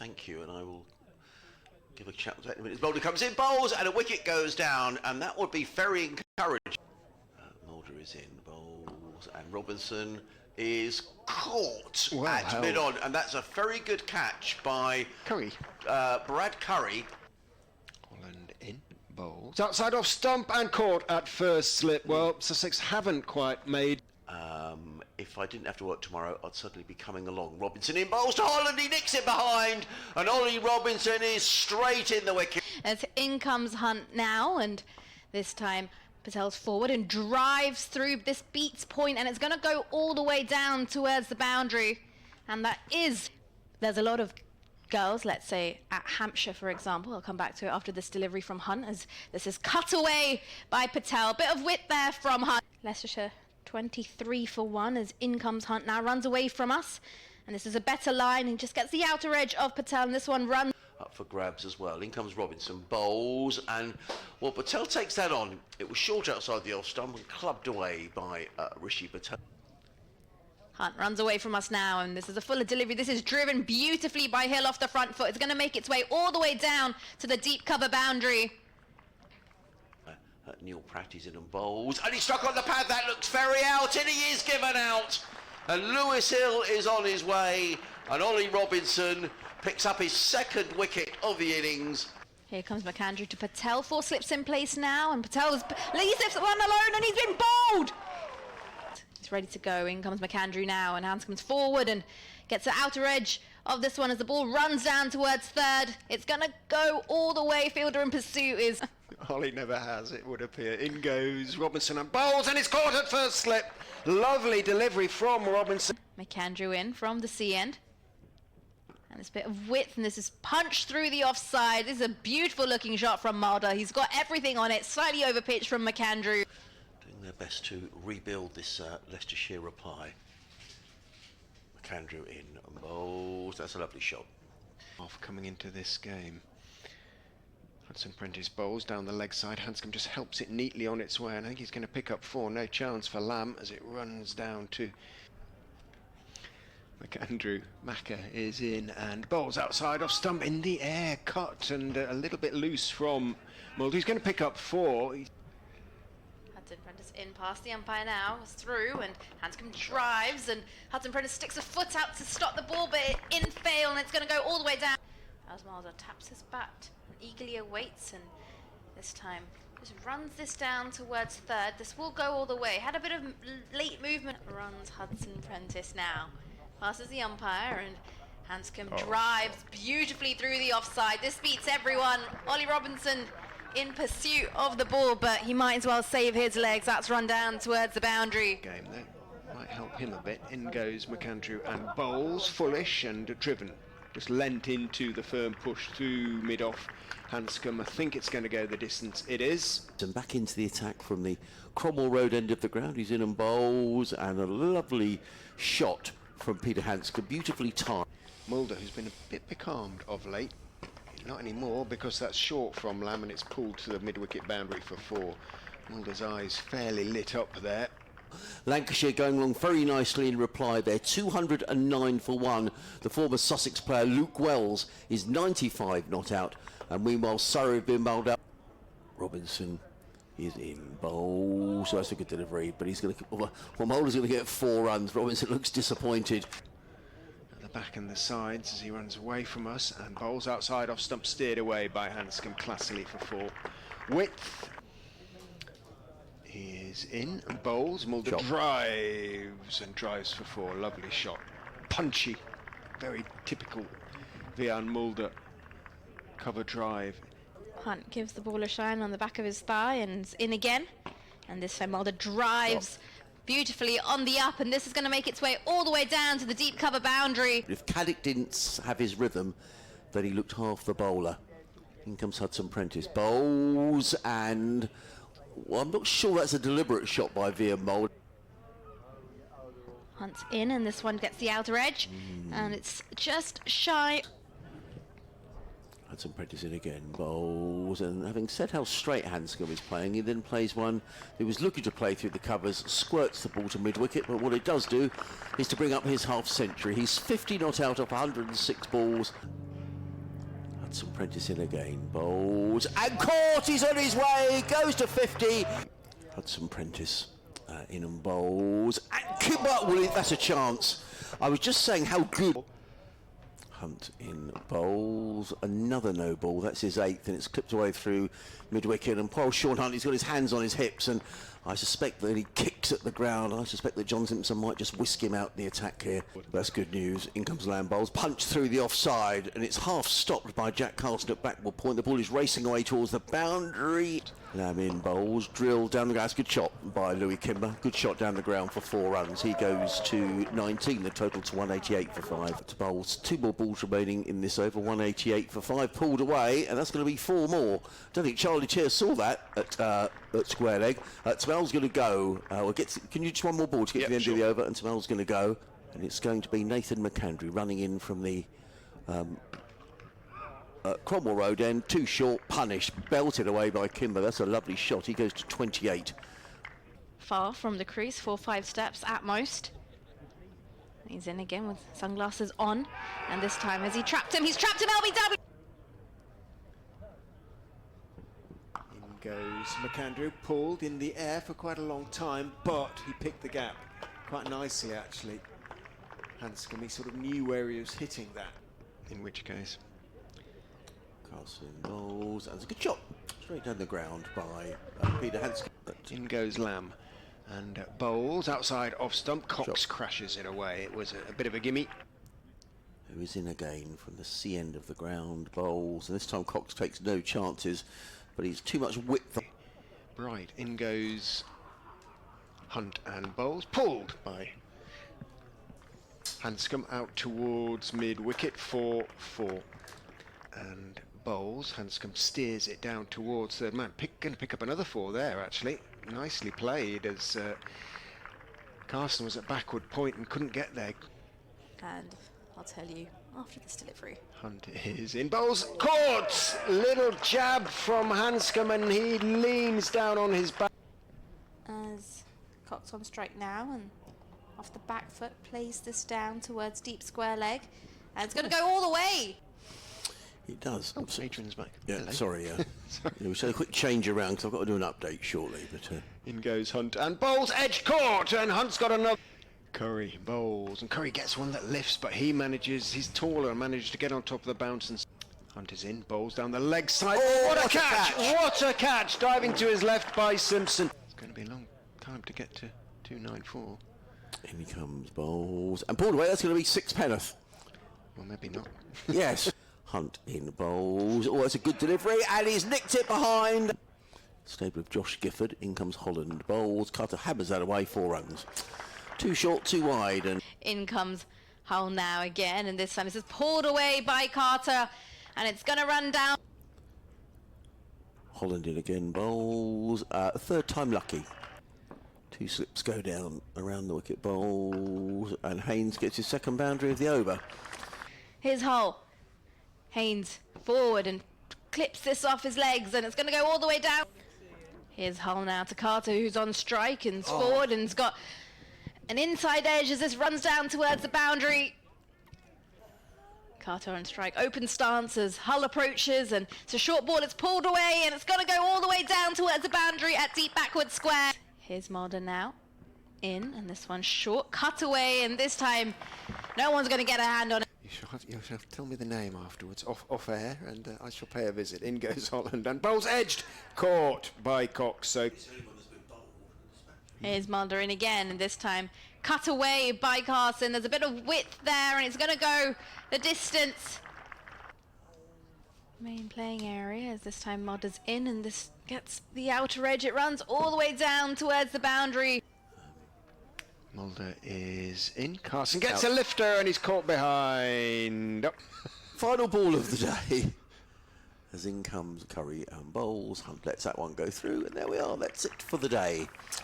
thank you, and I will give a shout to him. His bowler comes in, bowls, and a wicket goes down, and that would be very encouraging. Mulder is in, bowls, and Robinson is caught at mid-on, and that's a very good catch by Brad Curry. Holland in, bowls. Outside off stump and caught at first slip. Well, Sussex haven't quite made. If I didn't have to work tomorrow, I'd certainly be coming along. Robinson in, bowls to Holland, he nicks it behind, and Ollie Robinson is straight in the wicket. As in comes Hunt now, and this time Patel's forward and drives through. This beats point, and it's going to go all the way down towards the boundary. And that is, there's a lot of girls, let's say at Hampshire, for example. I'll come back to it after this delivery from Hunt, as this is cut away by Patel. Bit of wit there from Hunt. Leicestershire 23 for 1 as in comes Hunt now, runs away from us. And this is a better line. He just gets the outer edge of Patel, and this one runs up for grabs as well. In comes Robinson, bowls, and well, Patel takes that on. It was short outside the off stump and clubbed away by Rishi Patel. Hunt runs away from us now, and this is a fuller delivery. This is driven beautifully by Hill off the front foot. It's going to make its way all the way down to the deep cover boundary. Neil Pratt is in and bowls, and he's struck on the pad. That looks very out, and he is given out. And Lewis Hill is on his way, and Ollie Robinson picks up his second wicket of the innings. Here comes McAndrew to Patel. 4 slips in place now, and Patel leaves it one alone, and he's been bowled. He's ready to go. In comes McAndrew now, and Handscomb's forward and gets the outer edge of this one as the ball runs down towards third. It's going to go all the way. Fielder in pursuit is... Ollie never has, it would appear. In goes Robinson and bowls, and it's caught at first slip. Lovely delivery from Robinson. McAndrew in from the sea end. And this bit of width, and this is punched through the offside. This is a beautiful looking shot from Mulder. He's got everything on it, slightly overpitched from McAndrew. Doing their best to rebuild this Leicestershire reply. McAndrew in and bowls. That's a lovely shot. Off coming into this game. Hudson Prentice bowls down the leg side. Handscomb just helps it neatly on its way, and I think he's going to pick up 4. No chance for Lamb as it runs down to McAndrew. Macca is in and bowls outside off stump in the air, cut and a little bit loose from Mulder. He's going to pick up 4. Hudson Prentice in past the umpire now, is through, and Handscomb drives, and Hudson Prentice sticks a foot out to stop the ball, but it in fail, and it's going to go all the way down. As Mulder taps his bat and eagerly awaits, and this time just runs this down towards third. This will go all the way. Had a bit of late movement. Runs Hudson Prentice now. Passes the umpire, and Handscomb drives beautifully through the offside. This beats everyone. Ollie Robinson in pursuit of the ball, but he might as well save his legs. That's run down towards the boundary. Game that might help him a bit. In goes McAndrew and bowls, foolish and driven. Just lent into the firm push through mid-off. Handscomb, I think it's going to go the distance. It is. And back into the attack from the Cromwell Road end of the ground. He's in and bowls, and a lovely shot from Peter Handscomb, beautifully timed. Mulder, who's been a bit becalmed of late, not anymore because that's short from Lamb and it's pulled to the mid-wicket boundary for 4. Mulder's eyes fairly lit up there. Lancashire going along very nicely in reply there, 209 for 1. The former Sussex player Luke Wells is 95 not out, and meanwhile Surrey have been bowled out. Robinson is in bowl, so that's a good delivery, but he's going to, well, Mulder's going to get 4 runs. Robinson looks disappointed. At the back and the sides as he runs away from us, and bowls outside off stump, steered away by Handscomb classily for 4. Width. He is in and bowls. Mulder drives and drives for 4. Lovely shot. Punchy. Very typical Vian Mulder cover drive. Hunt gives the ball a shine on the back of his thigh and in again. And this time Mulder drives beautifully on the up, and this is going to make its way all the way down to the deep cover boundary. If Caddick didn't have his rhythm, then he looked half the bowler. In comes Hudson Prentice. Bowls, and well, I'm not sure that's a deliberate shot by Vian Mulder. Hunt's in, and this one gets the outer edge, and it's just shy. Hudson Prentice in again, bowls, and having said how straight Handscomb is playing, he then plays one who was looking to play through the covers, squirts the ball to mid-wicket, but what it does do is to bring up his half-century. He's 50 not out of 106 balls. Hudson Prentice in again, bowls, and caught, he's on his way, goes to 50. Hudson Prentice in and bowls, and Kimber, well, that's a chance. I was just saying how good. Hunt in bowls, another no ball, that's his 8th, and it's clipped away through mid-wicket, and poor Sean Hunt, he's got his hands on his hips, and I suspect that he kicks at the ground. I suspect that John Simpson might just whisk him out the attack here. That's good news. In comes Lamb bowls, punch through the offside, and it's half stopped by Jack Carlson at backward point. The ball is racing away towards the boundary. Lamb in bowls, drilled down the ground. Good shot by Louis Kimber. Good shot down the ground for 4 runs. He goes to 19, the total to 188 for 5 to bowls. 2 more balls remaining in this over, 188 for 5, pulled away, and that's going to be 4 more. Don't think Charlie Cheer saw that at square leg. Smel's going to go. Can you just one more ball to get to the end of the over, and Smel's going to go, and it's going to be Nathan McAndrew running in from the Cromwell Road end, too short, punished, belted away by Kimber. That's a lovely shot. He goes to 28. Far from the crease, 4-5 steps at most. He's in again with sunglasses on, and this time has he trapped him? He's trapped him, LBW! In goes McAndrew, pulled in the air for quite a long time, but he picked the gap quite nicely actually. Handscomb, he sort of knew where he was hitting that, in which case. Carlson bowls, and it's a good shot. Straight down the ground by Peter Handscomb. In goes Lamb. And bowls outside off stump. Cox crashes it away. It was a bit of a gimme. Who is in again from the C end of the ground, bowls, and this time Cox takes no chances, but he's too much width. Right, in goes Hunt and bowls, pulled by Handscomb out towards mid-wicket, 4-4. And bowls, Handscomb steers it down towards third man. Going to pick up another 4 there, actually. Nicely played, as Carson was at backward point and couldn't get there. And I'll tell you after this delivery. Hunt is in bowls, caught! Little jab from Handscomb, and he leans down on his back. As Cox on strike now, and off the back foot plays this down towards deep square leg, and it's going to go all the way. It does. Oh, Adrian's back. Yeah, Hello. sorry. We said a quick change around because I've got to do an update shortly. But in goes Hunt and bowls, edge caught, and Hunt's got another. Curry bowls, and Curry gets one that lifts, but he's taller and manages to get on top of the bounce. And Hunt is in, bowls down the leg side. Oh, what a catch! What a catch! Diving to his left by Simpson. It's going to be a long time to get to 294. in he comes, bowls, and pulled away. That's going to be 6 penneth. Well, maybe not. Yes. Hunt in bowls. Oh, that's a good delivery, and he's nicked it behind. Stable of Josh Gifford. In comes Holland. Bowls. Carter hammers that away. 4 runs. Too short, too wide. And in comes Hull now again, and this time this is pulled away by Carter, and it's going to run down. Holland in again. Bowls. 3rd time lucky. 2 slips go down around the wicket. Bowls. And Haynes gets his 2nd boundary of the over. Here's Hull. Haynes forward and clips this off his legs, and it's going to go all the way down. Here's Hull now to Carter, who's on strike and forward and's got an inside edge as this runs down towards the boundary. Carter on strike, open stance as Hull approaches, and it's a short ball, it's pulled away, and it's going to go all the way down towards the boundary at deep backward square. Here's Mulder now, in, and this one short, cut away, and this time no one's going to get a hand on it. You shall tell me the name afterwards, off air, and I shall pay a visit. In goes Holland, and bowls edged, caught by Cox. So here's Mulder in again, and this time cut away by Carson. There's a bit of width there, and it's going to go the distance. Main playing area as this time Mulder's in, and this gets the outer edge. It runs all the way down towards the boundary. Mulder is in. Carson gets a lifter, and he's caught behind. Oh. Final ball of the day. As in comes Curry and bowls. Hunt lets that one go through, and there we are. That's it for the day.